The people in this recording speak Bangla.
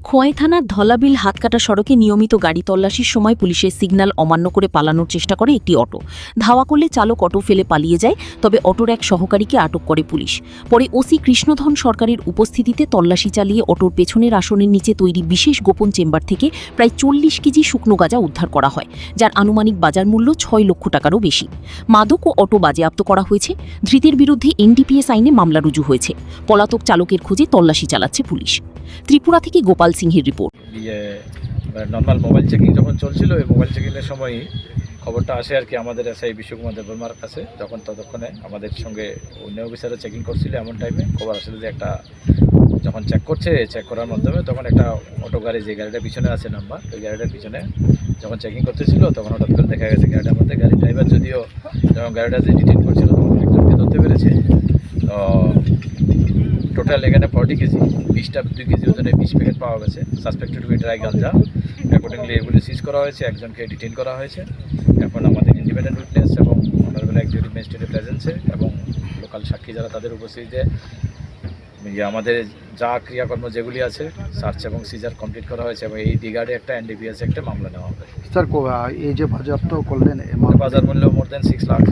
খোয়াই থানার ধলাবিল হাতকাটা সড়কে নিয়মিত গাড়ি তল্লাশির সময় পুলিশের সিগন্যাল অমান্য করে পালানোর চেষ্টা করে একটি অটো। ধাওয়া করলে চালক অটো ফেলে পালিয়ে যায়, তবে অটোর এক সহকারীকে আটক করে পুলিশ। পরে ওসি কৃষ্ণধন সরকারের উপস্থিতিতে তল্লাশি চালিয়ে অটোর পেছনের আসনের নিচে তৈরি বিশেষ গোপন চেম্বার থেকে প্রায় 40 কেজি শুকনো গাঁজা উদ্ধার করা হয়, যার আনুমানিক বাজার মূল্য 6 লক্ষ টাকারও বেশি। মাদক ও অটো বাজেয়াপ্ত করা হয়েছে। ধৃতের বিরুদ্ধে এনডিপিএস আইনে মামলা রুজু হয়েছে। পলাতক চালকের খোঁজে তল্লাশি চালাচ্ছে পুলিশ। ত্রিপুরা থেকে গোপাল সিংহের রিপোর্ট। নর্মাল মোবাইল চেকিং যখন চলছিল, এই মোবাইল চেকিংয়ের সময়ই খবরটা আসে আর কি আমাদের এসআই বিশ্বকুমার দেববর্মার কাছে। যখন ততক্ষণে আমাদের সঙ্গে অন্য অফিসারও চেকিং করছিল, এমন টাইমে খবর আসলে যে একটা যখন চেক করছে, চেক করার মাধ্যমে তখন একটা অটো গাড়ি, যে গাড়িটার পিছনে আছে নাম্বার, ওই গাড়িটার পিছনে যখন চেকিং করতেছিল তখন হঠাৎ করে দেখা গেছে গাড়িটার মধ্যে গাড়ির ড্রাইভার যদিও যখন গাড়িটা যে ডিটেন করছিল তখন একজনকে ধরতে পেরেছে। তো টোটাল এখানে 40 কেজি 2 কেজি ওজনে 20 প্যাকেট পাওয়া গেছে। সাসপেক্টেড উইথ ড্রাই গাঁজা। অ্যাকর্ডিংলি এগুলি সিজ করা হয়েছে, একজনকে ডিটেন করা হয়েছে। এখন আমাদের ইন্ডিপেন্ডেন্ট উইটনেস এবং অনারেবল এক্সিকিউটিভ ম্যাজিস্ট্রেটের প্রেজেন্সে এবং লোকাল সাক্ষী যারা, তাদের উপস্থিতিতে আমাদের যা ক্রিয়াকর্ম যেগুলি আছে সার্চ এবং সিজার কমপ্লিট করা হয়েছে এবং এই রিগার্ডে একটা এনডিপিএস একটা মামলা নেওয়া হবে। স্যার, এই যে বাজেয়াপ্ত করলেন বাজার মূল্য মোর দেন 6 লাখ।